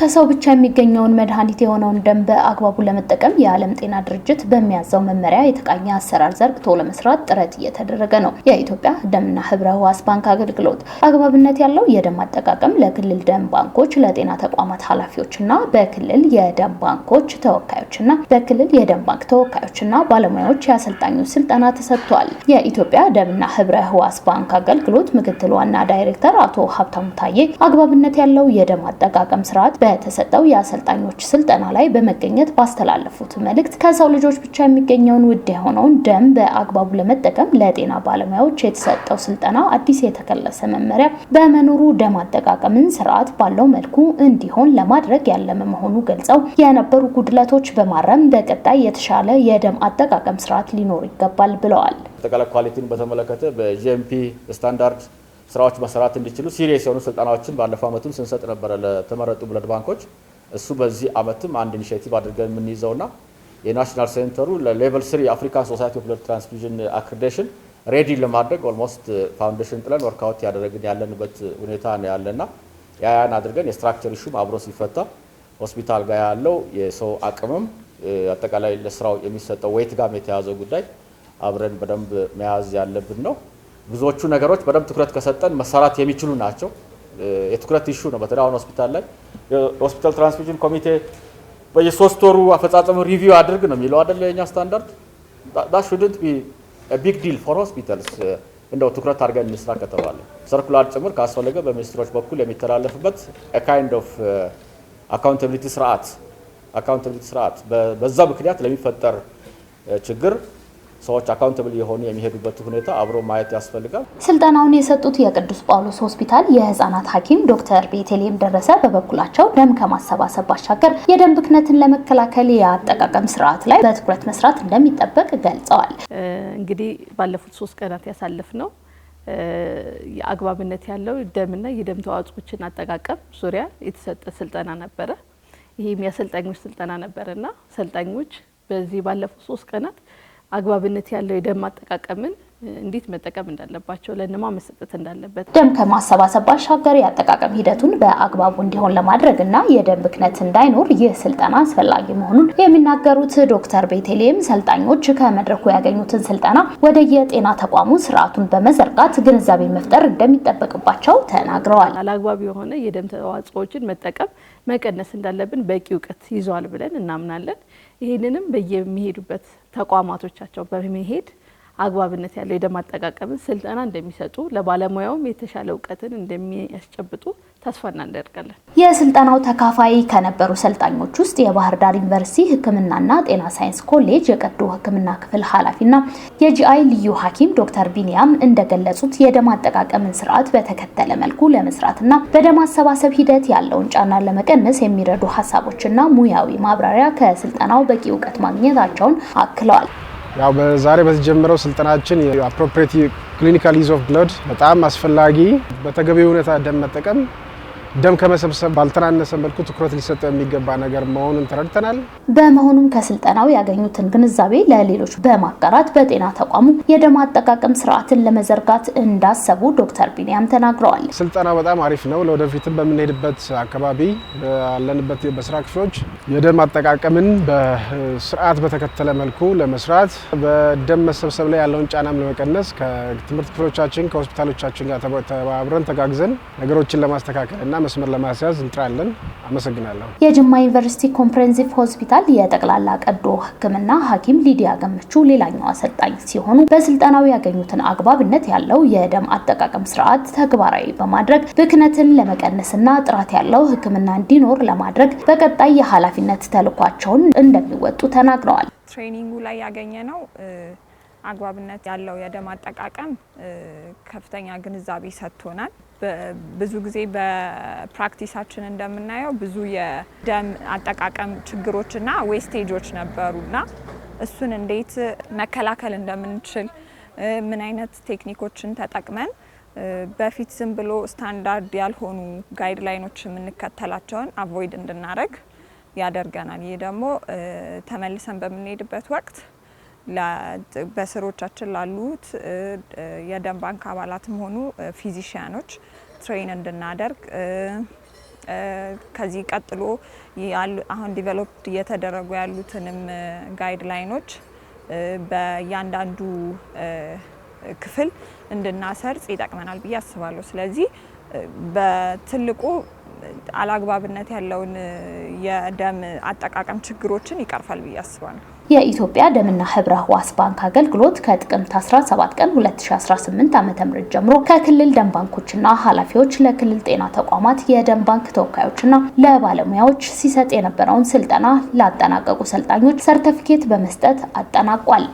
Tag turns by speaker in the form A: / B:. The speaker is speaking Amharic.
A: ከሰው ብቻ የሚገኘውን መድኃኒት የሆነውን ደም በአግባቡ ለመጠቀም የዓለም ጤና ድርጅት በሚያዘው መመሪያ የተቃኘ አሰራር ዘርግቶ ለመስራት ጥረት እየተደረገ ነው። የኢትዮጵያ ደምና ህብረ ህዋስ ባንክ አገልግሎት አግባብነት ያለው የደም አጠቃቀም ለክልል ደም ባንኮች፣ ለጤና ተቋማት ኃላፊዎችና በክልል የደም ባንኮች ተወካዮችና በክልል የደም ባንክ ተወካዮችና ባለሙያዎች ያሰልጣኞች ስልጠና ተሰጥቷል። የኢትዮጵያ ደምና ህብረ ህዋስ ባንክ አገልግሎት ምክትል ዋና ዳይሬክተር አቶ ሀብታሙ ታዬ አግባብነት ያለው የደም አጠቃቀም ስርዓት በተሰጠው የአሰልጣኞች ስልጠና ላይ በመገኘት ባስተላለፉት መልእክት ከሰው ልጆች ብቻ የሚገኘውን ውድ የሆነውን ደም በአግባቡ ለመጠቀም ለጤና ባለሙያዎች የተሰጠው ስልጠና አዲስ የተከለሰ መመሪያ በመኖሩ ደም አጠቃቀምን ስርዓት ባለው መልኩ እንዲሆን ለማድረግ ያለመ መሆኑ ገልጸው የነበሩ ጉድለቶች በማረም በቀጣይ የተሻለ የደም አጠቃቀም ስርዓት ሊኖር ይገባል ብለዋል።
B: አጠቃላይ ኳሊቲን በተመለከተ በጂኤምፒ ስታንዳርድ ስራዎች መሰራት እንዲችሉ ሲሪየስ የሆኑ ስልጠናዎችን ባለፈው አመቱን ስንሰጥ ነበር ለተመረጡ ብለድ ባንኮች። እሱ በዚህ አመትም አንድ ኢኒሺዬቲቭ አድርገን የምንይዘውና የናሽናል ሴንተሩ ለሌቨል 3 የአፍሪካን ሶሳይቲ ኦፍ ብለድ ትራንስፊውዥን አክሬዲቴሽን ሬዲ ለማድረግ ኦልሞስት ፋውንዴሽን ጥለን ወርክአውት ያደረግን ያለንበት ሁኔታ ነው ያለና ያን አድርገን የስትራክቸር ኢሹም አብሮ ሲፈታ ሆስፒታል ጋር ያለው የሰው አቅምም አጠቃላይ ለስራው የሚሰጠው ዌይት ጋር የተያዘው ጉዳይ አብረን በደንብ መያዝ ያለብን ነው። ብዙዎቹ ነገሮች በደንብ ትኩረት ከሰጠን መሰራት የሚችሉ ናቸው። የትኩረት ኢሹ ነው። በተለይ አሁን ሆስፒታል ላይ የሆስፒታል ትራንስፊውዥን ኮሚቴ በየሶስት ወሩ አፈጻጸሙ ሪቪው አድርግ ነው የሚለው አይደል? የኛ ስታንዳርድ that shouldn't be a big deal for hospitals። እንደው ትኩረት አድርገን እንስራ ከተባለ ሰርኩላር ጭምር ካስፈለገ በሚኒስትሮች በኩል የሚተላለፍበት a kind of accountability ስርዓት በዛ ምክንያት ለሚፈጠር ችግር ሰዎች አካውንታብል የሆኑ የሚሄዱበት ሁኔታ አብሮ ማየት ያስፈልጋል።
A: ስልጠናውን የሰጡት የቅዱስ ጳውሎስ ሆስፒታል የህፃናት ሐኪም ዶክተር ቤተልሔም ደረሰ በበኩላቸው ደም ከማሰባሰብ ባሻገር የደም ብክነትን ለመከላከል የአጠቃቀም ስርዓት ላይ በትኩረት መስራት እንደሚጠበቅ ገልጸዋል።
C: እንግዲህ ባለፉት 3 ቀናት ያሳለፍነው የአግባብነት ያለው ደምና የደም ተዋጽኦችን አጠቃቀም ዙሪያ የተሰጠ ስልጠና ነበረ። ይሄም የአሰልጣኞች ስልጠና ነበርና አሰልጣኞች በዚህ ባለፉት 3 ቀናት አግባብነት ያለው የደም አጠቃቀምን እንዴት መጠቀም እንዳለባቸው ለነማ መሰጠት እንዳለበት
A: ደም ከማሰባሰብ ባሻገር የአጠቃቀም ሂደቱን በአግባቡ እንዲሆን ለማድረግና የደም ብክነት እንዳይኖር ይህ ስልጠና አስፈላጊ መሆኑን የሚናገሩት ዶክተር ቤተልሔም ሰልጣኞች ከመድረኩ ያገኙትን ስልጠና ወደ የጤና ተቋሙ ስርዓቱን በመዘርጋት ግንዛቤ መፍጠር እንደሚጠበቅባቸው ተናግረዋል።
C: አላግባብ የሆነ የደም ተዋጽኦችን መጠቀም መቀነስ እንዳለብን በቂ እውቀት ይዟል ብለን እናምናለን። ይሄንንም በየሚሄዱበት ተቋማቶቻቸው በመሄድ አግባብነት ያለው የደም አጠቃቀምን ስልጠና እንደሚሰጡ ለባለሙያውም የተሻለ እውቀትን እንደሚያስጨብጡ ተስፋ እናደርጋለን።
A: የስልጠናው ተካፋይ ከነበሩ ሰልጣኞች ውስጥ የባህር ዳር ዩኒቨርሲቲ ሕክምናና ጤና ሳይንስ ኮሌጅ የቀዶ ሕክምና ክፍል ኃላፊና የጂአይ ልዩ ሐኪም ዶክተር ቢኒያም እንደገለጹት የደም አጠቃቀምን ስርዓት በተከተለ መልኩ ለመስራትና በደም አሰባሰብ ሂደት ያለውን ጫና ለመቀነስ የሚረዱ ሐሳቦችና ሙያዊ ማብራሪያ ከስልጠናው በቂ እውቀት ማግኘታቸውን አክለዋል።
D: ያው በዛሬ በተጀመረው ስልጠናችን የአፕሮፕሪየት ክሊኒካል ዩዝ ኦፍ ብለድ በጣም አስፈላጊ በተገቢው ሁኔታ ደም መጠቀም ደም ከመሰብሰብ ባልተናነሰ መልኩ ትኩረት ሊሰጠው የሚገባ ነገር መሆኑን ተረድተናል።
A: በመሆኑም ከስልጠናው ያገኙትን ግንዛቤ ለሌሎች በማጋራት በጤና ተቋሙ የደም አጠቃቀም ስርዓትን ለመዘርጋት እንዳሰቡ ዶክተር ቢኒያም ተናግረዋል።
D: ስልጠናው በጣም አሪፍ ነው። ለወደፊትም በምንሄድበት አካባቢ ያለንበት በስራ ክፍሎች የደም አጠቃቀምን በስርዓት በተከተለ መልኩ ለመስራት በደም መሰብሰብ ላይ ያለውን ጫናም ለመቀነስ ከትምህርት ክፍሎቻችን ከሆስፒታሎቻችን ጋር ተባብረን ተጋግዘን ነገሮችን ለማስተካከል እና መስመር ለማስያዝ እንጥራለን። አመሰግናለሁ።
A: የጅማ ዩኒቨርሲቲ ኮምፕሬሄንሲቭ ሆስፒታል የጠቅላላ ቀዶ ሕክምና ሐኪም ሊዲያ ገመቹ ሌላኛው አሰልጣኝ ሲሆኑ በስልጠናው ያገኙትን አግባብነት ያለው የደም አጠቃቀም ስርዓት ተግባራዊ በማድረግ ብክነትን ለመቀነስና ጥራት ያለው ሕክምና እንዲኖር ለማድረግ በቀጣይ የኃላፊነት ተልዕኳቸውን እንደሚወጡ ተናግረዋል።
E: ትሬኒንጉ ላይ ያገኘነው አግባብነት ያለው የደም አጠቃቀም ከፍተኛ ግንዛቤ ሰጥቶናል። ብዙ ጊዜ በፕራክቲሳችን እንደምናየው ብዙ የደም አጠቃቀም ችግሮችና ዌስቴጆች ነበሩና እሱን እንዴት መከላከል እንደምንችል ምን አይነት ቴክኒኮችን ተጠቅመን በፊት ዝም ብሎ ስታንዳርድ ያልሆኑ ጋይድላይኖች የምንከተላቸውን አቮይድ እንድናደርግ ያደርገናል። ይሄ ደግሞ ተመልሰን በምንሄድበት ወቅት በስሮቻችን ላሉት የደም ባንክ አባላትም ሆኑ ፊዚሺያኖች ትሬን እንድናደርግ ከዚህ ቀጥሎ አሁን ዲቨሎፕድ እየተደረጉ ያሉትንም ጋይድላይኖች በእያንዳንዱ ክፍል እንድናሰርጽ ይጠቅመናል ብዬ አስባለሁ። ስለዚህ በትልቁ አላግባብነት ያለውን የደም አጠቃቀም ችግሮችን ይቀርፋል ብዬ አስባለሁ።
A: የኢትዮጵያ ደምና ህብረ ህዋስ ባንክ አገልግሎት ከጥቅምት 17 ቀን 2018 ዓ.ም ጀምሮ ከክልል ደም ባንኮችና ኃላፊዎች ለክልል ጤና ተቋማት የደም ባንክ ተወካዮችና ለባለሙያዎች ሲሰጥ የነበረውን ስልጠና ላጠናቀቁ ሰልጣኞች ሰርቲፊኬት በመስጠት አጠናቋል።